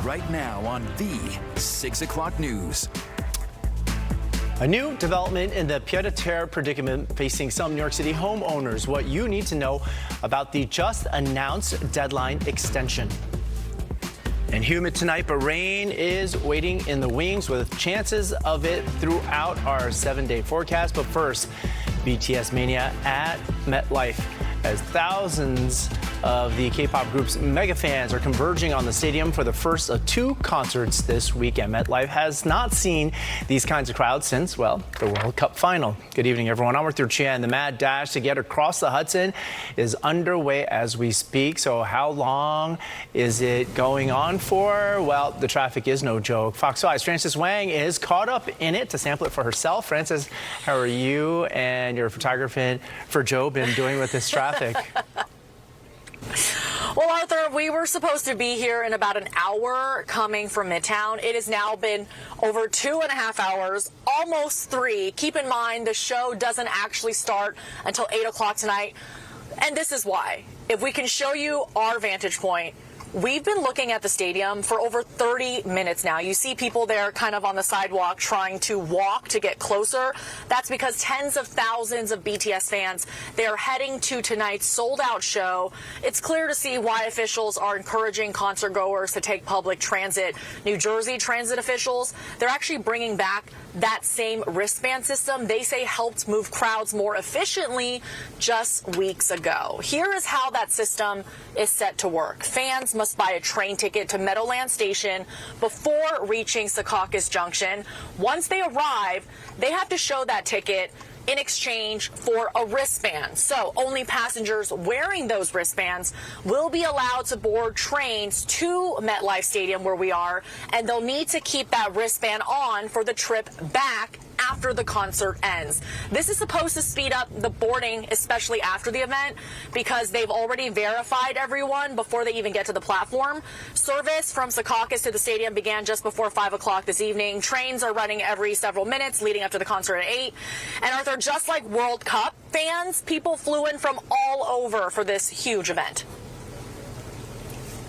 right now on the 6 o'clock news. A new development in the Pied-à-terre predicament facing some New York City homeowners. What you need to know about the just announced deadline extension. And humid tonight, but rain is waiting in the wings with chances of it throughout our 7-day forecast. But first, BTS mania at MetLife as thousands of the K-pop group's mega fans are converging on the stadium for the first of 2 concerts this weekend. MetLife has not seen these kinds of crowds since, well, the World Cup final. Good evening, everyone. I'm Arthur Chan. The mad dash to get across the Hudson is underway as we speak. So how long is it going on for? Well, the traffic is no joke. Fox 5's Frances Wang is caught up in it to sample it for herself. Frances, how are you and your photographer for Joe been doing with this traffic? Well, Arthur, we were supposed to be here in about an hour coming from Midtown. It has now been over 2.5 hours, almost 3. Keep in mind, the show doesn't actually start until 8 o'clock tonight. And this is why. If we can show you our vantage point, we've been looking at the stadium for over 30 minutes now. You see people there kind of on the sidewalk trying to walk to get closer. That's because tens of thousands of BTS fans, they're heading to tonight's sold-out show. It's clear to see why officials are encouraging concert goers to take public transit. New Jersey transit officials, they're actually bringing back that same wristband system they say helped move crowds more efficiently just weeks ago. Here is how that system is set to work. Fans must buy a train ticket to Meadowlands Station before reaching Secaucus Junction. Once they arrive, they have to show that ticket in exchange for a wristband. So only passengers wearing those wristbands will be allowed to board trains to MetLife Stadium where we are, and they'll need to keep that wristband on for the trip back after the concert ends. This is supposed to speed up the boarding, especially after the event, because they've already verified everyone before they even get to the platform. Service from Secaucus to the stadium began just before 5 o'clock this evening. Trains are running every several minutes leading up to the concert at 8. And Arthur, just like World Cup fans, people flew in from all over for this huge event.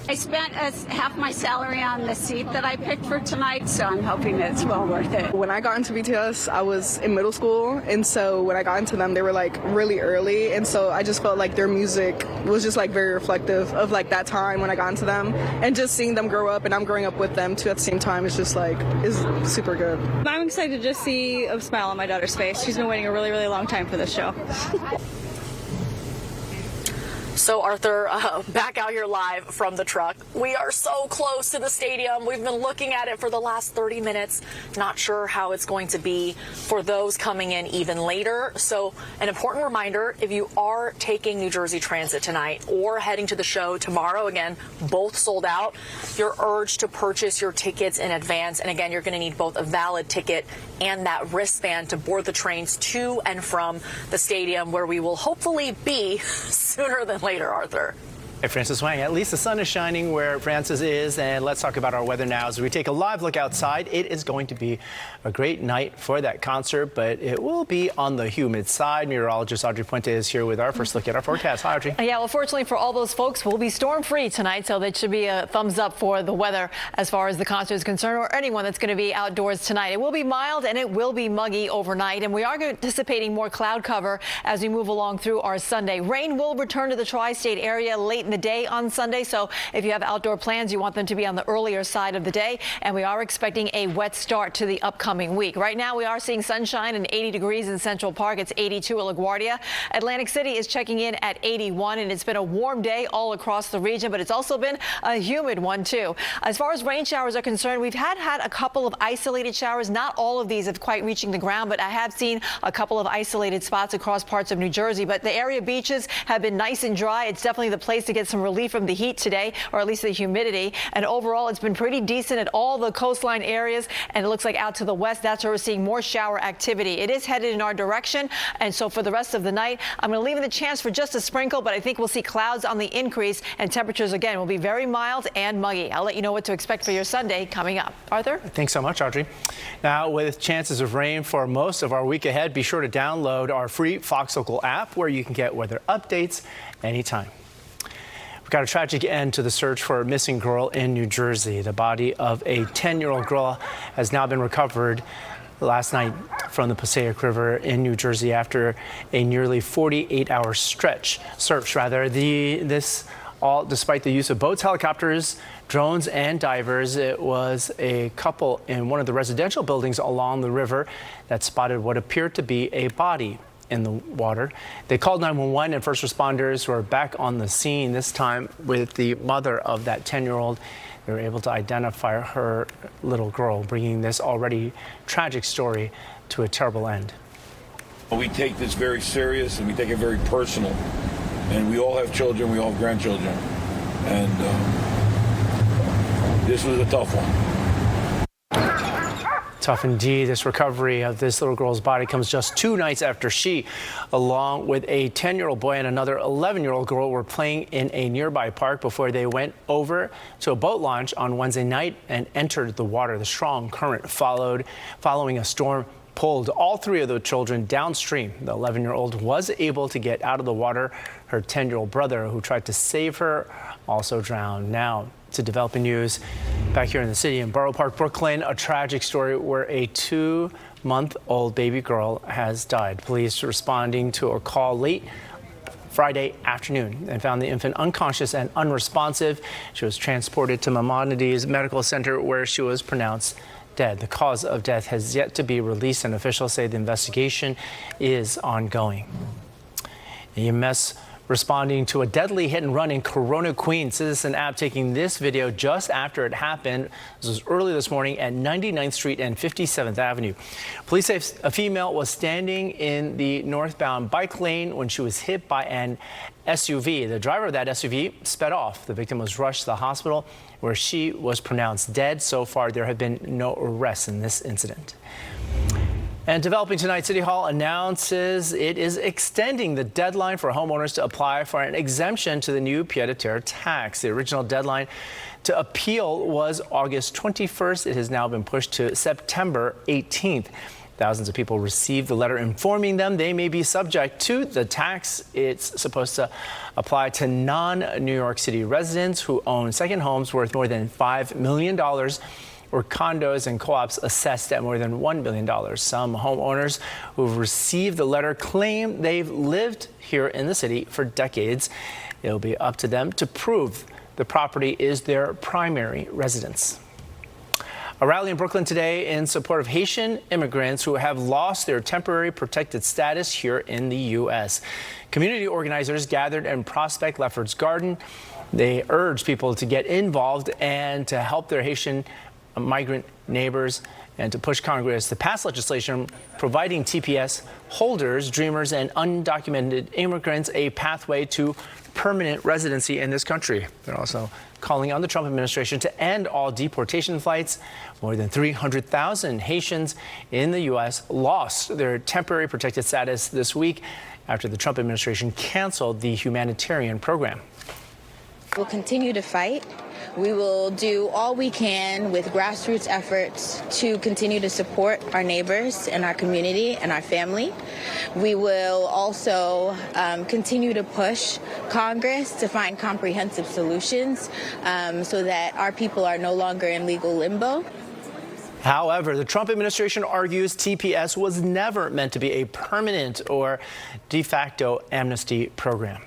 I spent half my salary on the seat that I picked for tonight, so I'm hoping it's well worth it. When I got into BTS, I was in middle school, and so when I got into them, they were like really early, and so I just felt like their music was just like very reflective of like that time when I got into them, and just seeing them grow up, and I'm growing up with them too at the same time, is just like, is super good. I'm excited to just see a smile on my daughter's face. She's been waiting a really, really long time for this show. So, Arthur, back out here live from the truck. We are so close to the stadium. We've been looking at it for the last 30 minutes. Not sure how it's going to be for those coming in even later. So, an important reminder, if you are taking New Jersey Transit tonight or heading to the show tomorrow, again, both sold out, you're urged to purchase your tickets in advance. And again, you're going to need both a valid ticket and that wristband to board the trains to and from the stadium, where we will hopefully be sooner than later, Arthur. Hey, Frances Wang, at least the sun is shining where Frances is, and let's talk about our weather now. As we take a live look outside, it is going to be a great night for that concert, but it will be on the humid side. Meteorologist Audrey Puente is here with our first look at our forecast. Hi, Audrey. Yeah, well, fortunately for all those folks, we'll be storm-free tonight, so that should be a thumbs up for the weather as far as the concert is concerned, or anyone that's going to be outdoors tonight. It will be mild and it will be muggy overnight, and we are anticipating more cloud cover as we move along through our Sunday. Rain will return to the tri-state area late in the day on Sunday, so if you have outdoor plans, you want them to be on the earlier side of the day, and we are expecting a wet start to the upcoming week. Right now, we are seeing sunshine and 80 degrees in Central Park. It's 82 at LaGuardia. Atlantic City is checking in at 81, and it's been a warm day all across the region, but it's also been a humid one, too. As far as rain showers are concerned, we've had a couple of isolated showers. Not all of these have quite reaching the ground, but I have seen a couple of isolated spots across parts of New Jersey. But the area beaches have been nice and dry. It's definitely the place to get some relief from the heat today, or at least the humidity. And overall, it's been pretty decent at all the coastline areas. And it looks like out to the west, that's where we're seeing more shower activity. It is headed in our direction. And so for the rest of the night, I'm going to leave in the chance for just a sprinkle, but I think we'll see clouds on the increase, and temperatures again will be very mild and muggy. I'll let you know what to expect for your Sunday coming up. Arthur? Thanks so much, Audrey. Now, with chances of rain for most of our week ahead, be sure to download our free Fox Local app, where you can get weather updates anytime. We've got a tragic end to the search for a missing girl in New Jersey. The body of a 10-year-old girl has now been recovered last night from the Passaic River in New Jersey after a nearly 48-hour search. This all despite the use of boats, helicopters, drones, and divers. It was a couple in one of the residential buildings along the river that spotted what appeared to be a body in the water. They called 911 and first responders were back on the scene, this time with the mother of that 10-year-old. They were able to identify her little girl, bringing this already tragic story to a terrible end. We take this very serious and we take it very personal. And we all have children, we all have grandchildren. And this was a tough one. Tough indeed. This recovery of this little girl's body comes just 2 nights after she, along with a 10-year-old boy and another 11-year-old girl, were playing in a nearby park before they went over to a boat launch on Wednesday night and entered the water. The strong current following a storm pulled all 3 of the children downstream. The 11-year-old was able to get out of the water. Her 10-year-old brother, who tried to save her, also drowned. Now to developing news back here in the city in Borough Park, Brooklyn, a tragic story where a 2-month-old baby girl has died. Police responding to a call late Friday afternoon and found the infant unconscious and unresponsive. She was transported to Maimonides Medical Center where she was pronounced dead. The cause of death has yet to be released, and officials say the investigation is ongoing. EMS responding to a deadly hit and run in Corona, Queens. Citizen app taking this video just after it happened. This was early this morning at 99th Street and 57th Avenue. Police say a female was standing in the northbound bike lane when she was hit by an SUV. The driver of that SUV sped off. The victim was rushed to the hospital where she was pronounced dead. So far, there have been no arrests in this incident. And developing tonight, City Hall announces it is extending the deadline for homeowners to apply for an exemption to the new Pied-à-terre tax. The original deadline to appeal was August 21st. It has now been pushed to September 18th. Thousands of people received the letter informing them they may be subject to the tax. It's supposed to apply to non-New York City residents who own second homes worth more than $5 million. Or condos and co-ops assessed at more than $1 billion. Some homeowners who've received the letter claim they've lived here in the city for decades. It'll be up to them to prove the property is their primary residence. A rally in Brooklyn today in support of Haitian immigrants who have lost their temporary protected status here in the U.S. Community organizers gathered in Prospect Lefferts Garden. They urged people to get involved and to help their Haitian migrant neighbors and to push Congress to pass legislation providing TPS holders, dreamers, and undocumented immigrants a pathway to permanent residency in this country. They're also calling on the Trump administration to end all deportation flights. More than 300,000 Haitians in the U.S. lost their temporary protected status this week after the Trump administration canceled the humanitarian program. We'll continue to fight. We will do all we can with grassroots efforts to continue to support our neighbors and our community and our family. We will also continue to push Congress to find comprehensive solutions so that our people are no longer in legal limbo. However, the Trump administration argues TPS was never meant to be a permanent or de facto amnesty program.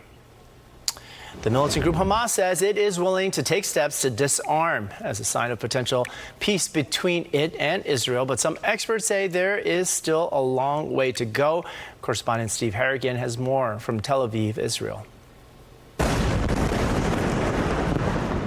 The militant group Hamas says it is willing to take steps to disarm as a sign of potential peace between it and Israel. But some experts say there is still a long way to go. Correspondent Steve Harrigan has more from Tel Aviv, Israel.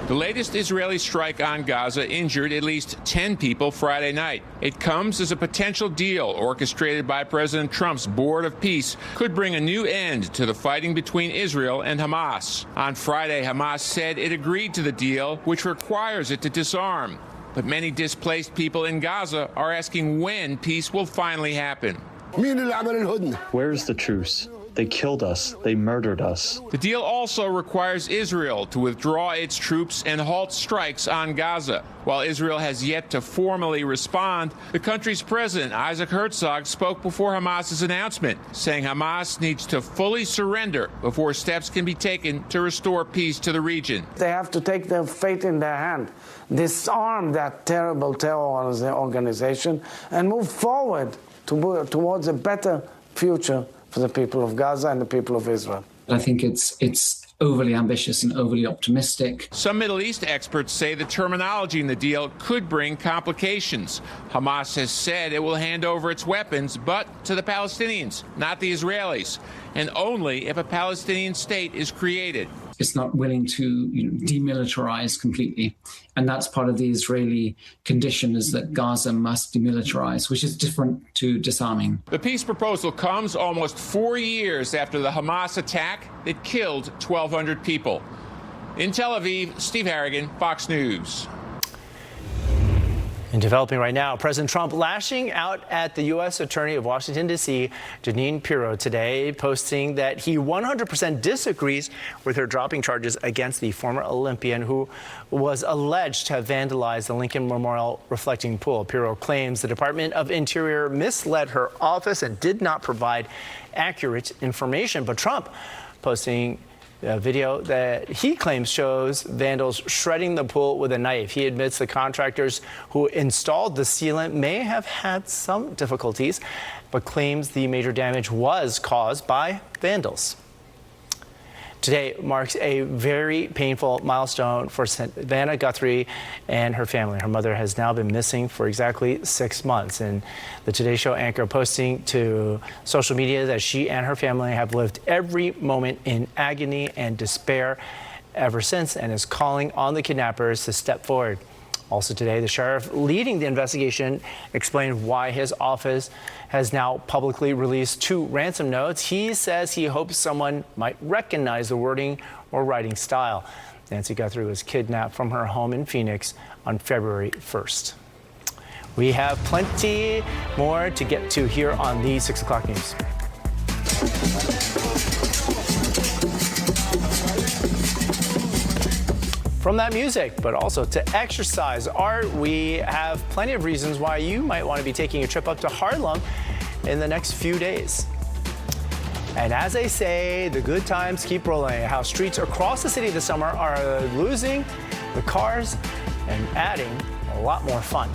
The latest Israeli strike on Gaza injured at least 10 people Friday night. It comes as a potential deal orchestrated by President Trump's Board of Peace could bring a new end to the fighting between Israel and Hamas. On Friday, Hamas said it agreed to the deal, which requires it to disarm. But many displaced people in Gaza are asking when peace will finally happen. Where's the truce? They killed us. They murdered us. The deal also requires Israel to withdraw its troops and halt strikes on Gaza. While Israel has yet to formally respond, the country's president, Isaac Herzog, spoke before Hamas's announcement, saying Hamas needs to fully surrender before steps can be taken to restore peace to the region. They have to take their fate in their hand, disarm that terrible terror organization, and move forward towards a better future for the people of Gaza and the people of Israel. I think it's overly ambitious and overly optimistic. Some Middle East experts say the terminology in the deal could bring complications. Hamas has said it will hand over its weapons, but to the Palestinians, not the Israelis, and only if a Palestinian state is created. It's not willing to demilitarize completely. And that's part of the Israeli condition, is that Gaza must demilitarize, which is different to disarming. The peace proposal comes almost 4 years after the Hamas attack that killed 1,200 people. In Tel Aviv, Steve Harrigan, Fox News. And developing right now, President Trump lashing out at the U.S. Attorney of Washington, D.C., Jeanine Pirro, today, posting that he 100% disagrees with her dropping charges against the former Olympian who was alleged to have vandalized the Lincoln Memorial reflecting pool. Pirro claims the Department of Interior misled her office and did not provide accurate information. But Trump posting a video that he claims shows vandals shredding the pool with a knife. He admits the contractors who installed the sealant may have had some difficulties, but claims the major damage was caused by vandals. Today marks a very painful milestone for Savannah Guthrie and her family. Her mother has now been missing for exactly 6 months. And the Today Show anchor posting to social media that she and her family have lived every moment in agony and despair ever since, and is calling on the kidnappers to step forward. Also today, the sheriff leading the investigation explained why his office has now publicly released 2 ransom notes. He says he hopes someone might recognize the wording or writing style. Nancy Guthrie was kidnapped from her home in Phoenix on February 1st. We have plenty more to get to here on the 6 o'clock news. From that music, but also to exercise, art, we have plenty of reasons why you might want to be taking a trip up to Harlem in the next few days. And as they say, the good times keep rolling. How streets across the city this summer are losing the cars and adding a lot more fun.